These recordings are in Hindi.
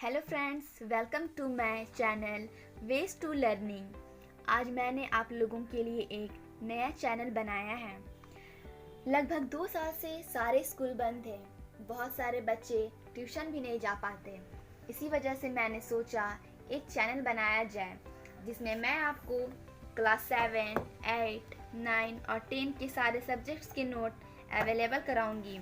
Hello friends, welcome to my channel ways to learning. आज मैंने आप लोगों के लिए एक नया चैनल बनाया है। लगभग 2 साल से सारे स्कूल बंद थे। बहुत सारे बच्चे ट्यूशन भी नहीं जा पाते। इसी वजह से मैंने सोचा एक चैनल बनाया जाए जिसमें मैं आपको क्लास 7, 8, 9 और 10 के सारे सब्जेक्ट्स के नोट अवेलेबल कराऊंगी।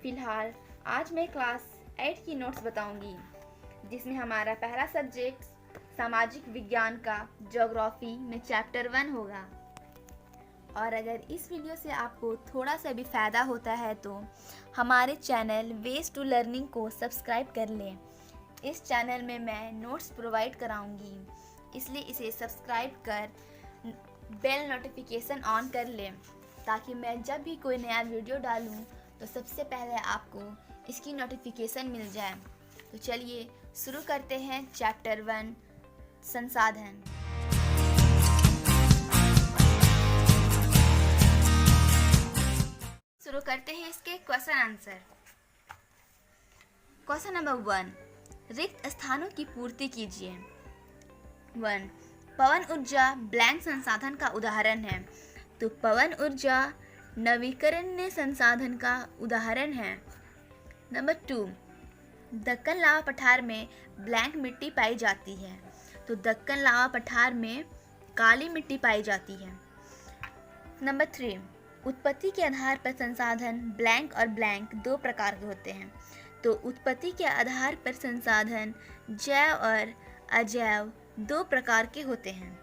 फ़िलहाल आज मैं क्लास 8 की नोट्स बताऊंगी, जिसमें हमारा पहला सब्जेक्ट सामाजिक विज्ञान का ज्योग्राफी में चैप्टर 1 होगा। और अगर इस वीडियो से आपको थोड़ा सा भी फ़ायदा होता है तो हमारे चैनल वेज टू लर्निंग को सब्सक्राइब कर लें। इस चैनल में मैं नोट्स प्रोवाइड कराऊंगी, इसलिए इसे सब्सक्राइब कर बेल नोटिफिकेशन ऑन कर लें ताकि मैं जब भी कोई नया वीडियो डालूं तो सबसे पहले आपको इसकी नोटिफिकेशन मिल जाए। तो चलिए शुरू करते हैं चैप्टर 1 संसाधन। शुरू करते हैं इसके क्वेश्चन आंसर। क्वेश्चन नंबर 1, रिक्त स्थानों की पूर्ति कीजिए। 1. पवन ऊर्जा ब्लैंक संसाधन का उदाहरण है, तो पवन ऊर्जा नवीकरणीय संसाधन का उदाहरण है। नंबर 2, दक्कन लावा पठार में ब्लैंक मिट्टी पाई जाती है, तो दक्कन लावा पठार में काली मिट्टी पाई जाती है। नंबर 3, उत्पत्ति के आधार पर संसाधन ब्लैंक और ब्लैंक 2 प्रकार के होते हैं, तो उत्पत्ति के आधार पर संसाधन जैव और अजैव 2 प्रकार के होते हैं।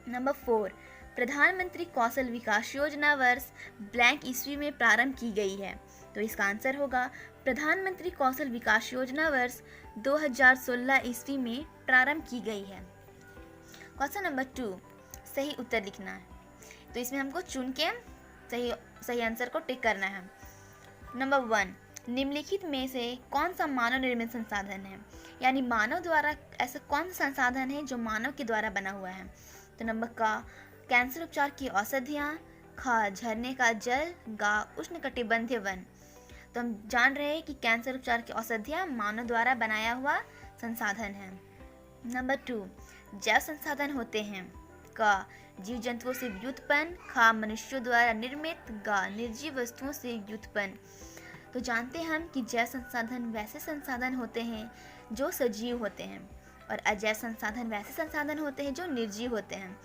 नंबर 4, प्रधानमंत्री कौशल विकास योजना वर्ष ब्लैंक ईस्वी में प्रारंभ की गई है, तो इसका आंसर होगा प्रधानमंत्री कौशल विकास योजना वर्ष 2016 ईस्वी में प्रारंभ की गई है। क्वेश्चन नंबर 2, सही उत्तर लिखना है, तो इसमें हमको चुन के सही आंसर को टिक करना है। नंबर 1, निम्नलिखित में से कौन सा मानव निर्मित संसाधन है, यानी मानव द्वारा ऐसा कौन सा संसाधन है जो मानव के द्वारा बना हुआ है। तो नंबर का कैंसर उपचार की औषधियाँ, खा झरने का जल, गा उष्णकटिबंधीय वन। तो हम जान रहे हैं कि कैंसर उपचार की औषधियाँ मानव द्वारा बनाया हुआ संसाधन है। नंबर 2, जैव संसाधन होते हैं। का जीव जंतुओं से व्युत्पन्न, खा मनुष्यों द्वारा निर्मित, गा निर्जीव वस्तुओं से व्युत्पन्न। तो जानते हैं हम कि जैव संसाधन वैसे संसाधन होते हैं जो सजीव होते हैं और अजैव संसाधन वैसे संसाधन होते हैं जो निर्जीव होते हैं।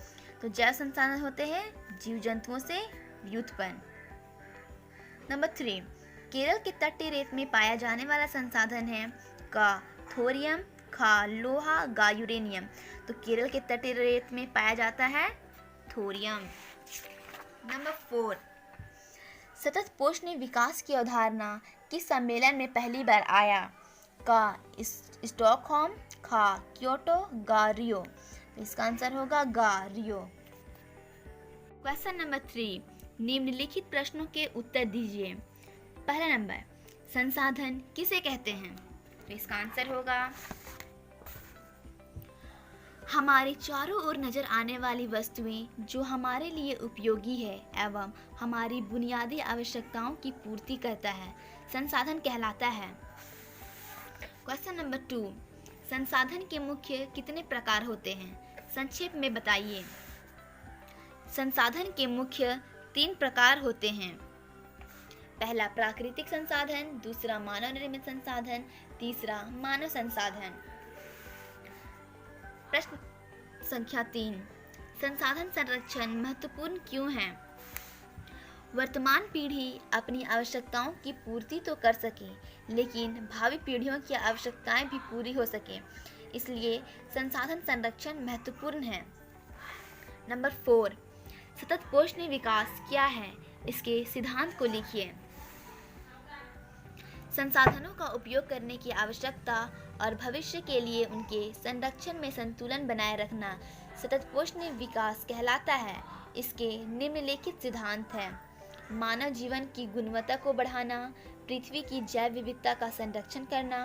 तो जैव संसाधन होते हैं जीव जंतुओं से व्युत्पन्न। नंबर 3, केरल के तटीय रेत में पाया जाने वाला संसाधन है। का थोरियम, खा लोहा, गा यूरेनियम। तो केरल के तटीय रेत में पाया जाता है थोरियम। नंबर 4, सतत पोषण विकास की अवधारणा किस सम्मेलन में पहली बार आया। का स्टॉकहोम, खा क्योटो, गा रियो। तो इसका आंसर होगा गा रियो। क्वेश्चन नंबर 3, निम्नलिखित प्रश्नों के उत्तर दीजिए। पहला नंबर, संसाधन किसे कहते हैं। तो इसका आंसर होगा हमारे चारों ओर नजर आने वाली वस्तुएं जो हमारे लिए उपयोगी है एवं हमारी बुनियादी आवश्यकताओं की पूर्ति करता है, संसाधन कहलाता है। क्वेश्चन नंबर 2, संसाधन के मुख्य कितने प्रकार होते हैं, संक्षेप में बताइए। संसाधन के मुख्य 3 प्रकार होते हैं। पहला प्राकृतिक संसाधन, दूसरा मानव निर्मित संसाधन, तीसरा मानव संसाधन। प्रश्न संख्या 3, संसाधन संरक्षण महत्वपूर्ण क्यों है। वर्तमान पीढ़ी अपनी आवश्यकताओं की पूर्ति तो कर सके, लेकिन भावी पीढ़ियों की आवश्यकताएं भी पूरी हो सके, इसलिए संसाधन संरक्षण महत्वपूर्ण है। नंबर 4, सतत पोषण विकास क्या है, इसके सिद्धांत को लिखिए। संसाधनों का उपयोग करने की आवश्यकता और भविष्य के लिए उनके संरक्षण में संतुलन बनाए रखना सतत पोषण विकास कहलाता है। इसके निम्नलिखित सिद्धांत हैं। मानव जीवन की गुणवत्ता को बढ़ाना, पृथ्वी की जैव विविधता का संरक्षण करना,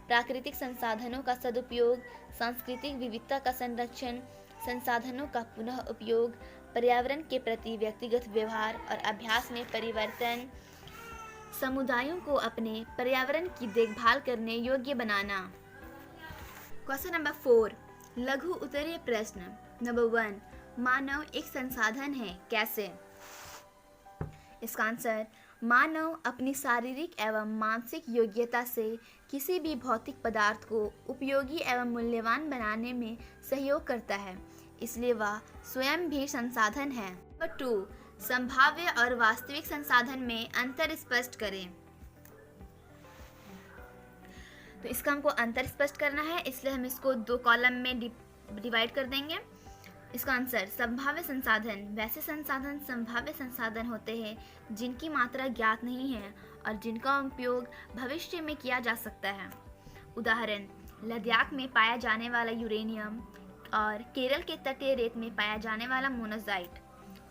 प्राकृतिक संसाधनों का सदुपयोग, सांस्कृतिक विविधता का संरक्षण, संसाधनों का पुनः उपयोग, पर्यावरण के प्रति व्यक्तिगत व्यवहार और अभ्यास में परिवर्तन, समुदायों को अपने पर्यावरण की देखभाल करने योग्य बनाना। क्वेश्चन नंबर 4, लघु उत्तरीय प्रश्न। नंबर 1, मानव एक संसाधन है, कैसे? इसका आंसर, मानव अपनी शारीरिक एवं मानसिक योग्यता से किसी भी भौतिक पदार्थ को उपयोगी एवं मूल्यवान बनाने में सहयोग करता है, इसलिए वह स्वयं भी संसाधन है। नंबर 2, संभाव्य और वास्तविक संसाधन में अंतर स्पष्ट करें। तो इसका हमको अंतर स्पष्ट करना है, इसलिए हम इसको 2 कॉलम में डिवाइड कर देंगे। इसका आंसर, संभाव्य संसाधन वैसे संसाधन संभाव्य संसाधन होते हैं जिनकी मात्रा ज्ञात नहीं है और जिनका उपयोग भविष्य में किया जा सकता है। उदाहरण, लद्दाख में पाया जाने वाला यूरेनियम और केरल के तटीय रेत में पाया जाने वाला मोनाज़ाइट।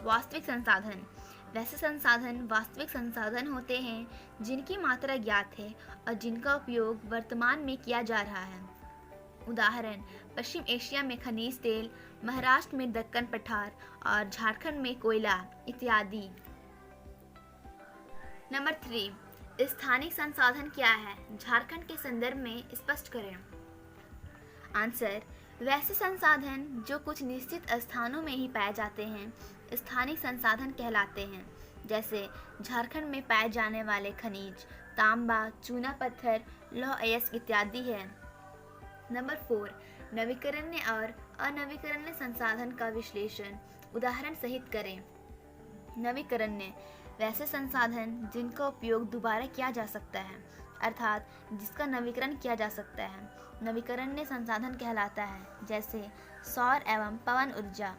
वास्तविक संसाधन वैसे संसाधन वास्तविक संसाधन होते हैं जिनकी मात्रा ज्ञात है और जिनका उपयोग वर्तमान में किया जा रहा है। उदाहरण, पश्चिम एशिया में खनिज तेल, महाराष्ट्र में दक्कन पठार और झारखंड में कोयला इत्यादि। नंबर 3, स्थानिक संसाधन क्या है, झारखंड के संदर्भ में स्पष्ट करें। आंसर, वैसे संसाधन जो कुछ निश्चित स्थानों में ही पाए जाते हैं स्थानिक संसाधन कहलाते हैं, जैसे झारखंड में पाए जाने वाले खनिज तांबा, चूना पत्थर, लौह अयस्क इत्यादि है। नंबर 4, नवीकरणीय और अनवीकरणीय संसाधन का विश्लेषण उदाहरण सहित करें। नवीकरणीय वैसे संसाधन जिनका उपयोग दोबारा किया जा सकता है, अर्थात जिसका नवीकरण किया जा सकता है, नवीकरणीय संसाधन कहलाता है, जैसे सौर एवं पवन ऊर्जा।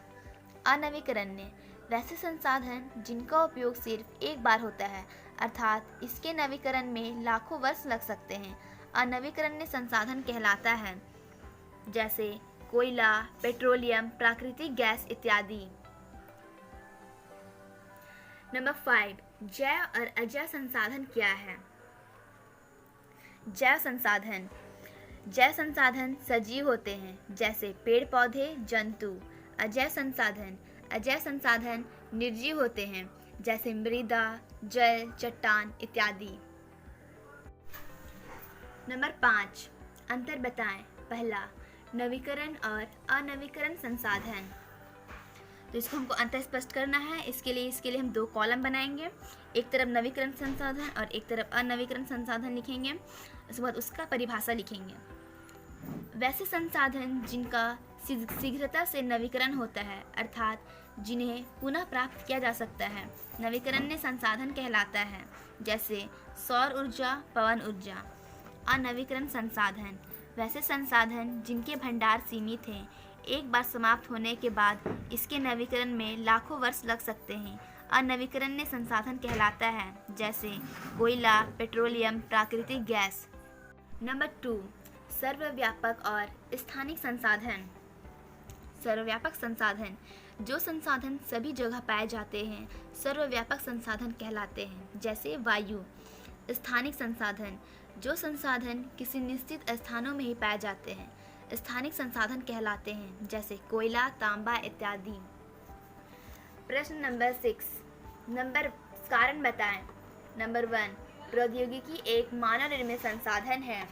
अनवीकरणीय वैसे संसाधन जिनका उपयोग सिर्फ एक बार होता है, अर्थात इसके नवीकरण में लाखों वर्ष लग सकते हैं, अनवीकरणीय संसाधन कहलाता है, जैसे कोयला, पेट्रोलियम, प्राकृतिक गैस इत्यादि। नंबर 5, जैव और अजैव संसाधन क्या है? जैव संसाधन सजीव होते हैं, जैसे पेड़ पौधे, जंतु। अजैव संसाधन निर्जीव होते हैं, जैसे मृदा, जल, चट्टान इत्यादि। नंबर 5, अंतर बताएं। पहला, नवीकरण और अनवीकरण संसाधन। तो इसको हमको अंतर स्पष्ट करना है। इसके लिए हम 2 कॉलम बनाएंगे, एक तरफ नवीकरण संसाधन और एक तरफ अनवीकरण संसाधन लिखेंगे। उसके बाद उसका परिभाषा लिखेंगे। वैसे संसाधन जिनका शीघ्रता से नवीकरण होता है, अर्थात जिन्हें पुनः प्राप्त किया जा सकता है, नवीकरणीय संसाधन कहलाता है, जैसे सौर ऊर्जा, पवन ऊर्जा। अनवीकरण संसाधन वैसे संसाधन जिनके भंडार सीमित हैं, एक बार समाप्त होने के बाद इसके नवीकरण में लाखों वर्ष लग सकते हैं, अनवीकरणीय संसाधन कहलाता है, जैसे कोयला, पेट्रोलियम, प्राकृतिक गैस। नंबर 2, सर्वव्यापक और स्थानिक संसाधन। सर्वव्यापक संसाधन जो संसाधन सभी जगह पाए जाते हैं सर्वव्यापक संसाधन कहलाते हैं, जैसे वायु। स्थानिक संसाधन जो संसाधन किसी निश्चित स्थानों में ही पाए जाते हैं स्थानिक संसाधन कहलाते हैं, जैसे कोयला, तांबा इत्यादि। प्रश्न नंबर 6, कारण बताएं। नंबर 1, प्रौद्योगिकी एक मानव निर्मित संसाधन है।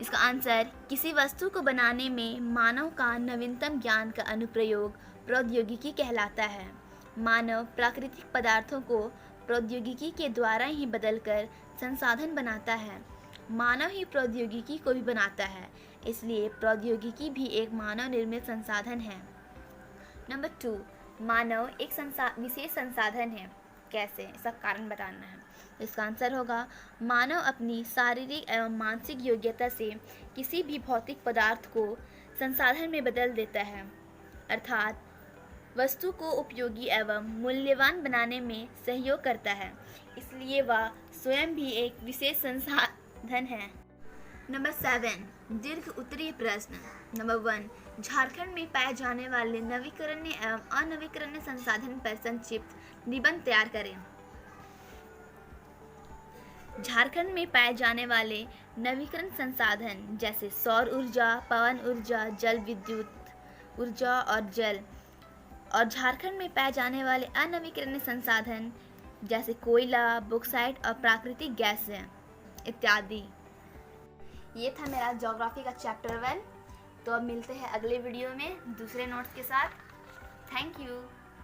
इसका आंसर, किसी वस्तु को बनाने में मानव का नवीनतम ज्ञान का अनुप्रयोग प्रौद्योगिकी कहलाता है। मानव प्राकृतिक पदार्थों को प्रौद्योगिकी के द्वारा ही बदलकर संसाधन बनाता है। मानव ही प्रौद्योगिकी को भी बनाता है, इसलिए प्रौद्योगिकी भी एक मानव निर्मित संसाधन है। नंबर 2, मानव एक विशेष संसाधन है, कैसे? इसका कारण बताना है। इसका आंसर होगा, मानव अपनी शारीरिक एवं मानसिक योग्यता से किसी भी भौतिक पदार्थ को संसाधन में बदल देता है, अर्थात वस्तु को उपयोगी एवं मूल्यवान बनाने में सहयोग करता है, इसलिए वह स्वयं भी एक विशेष संसाधन है। नंबर 7, दीर्घ उत्तरीय प्रश्न। नंबर 1, झारखंड में पाए जाने वाले नवीकरणीय एवं अनवीकरणीय संसाधन पर संक्षिप्त निबंध तैयार करें। झारखंड में पाए जाने वाले नवीकरण संसाधन जैसे सौर ऊर्जा, पवन ऊर्जा, जल विद्युत ऊर्जा और जल, और झारखंड में पाए जाने वाले अनवीकरणीय संसाधन जैसे कोयला, बॉक्साइट और प्राकृतिक गैस इत्यादि। ये था मेरा ज्योग्राफी का चैप्टर 1। तो अब मिलते हैं अगले वीडियो में दूसरे नोट्स के साथ। Thank you.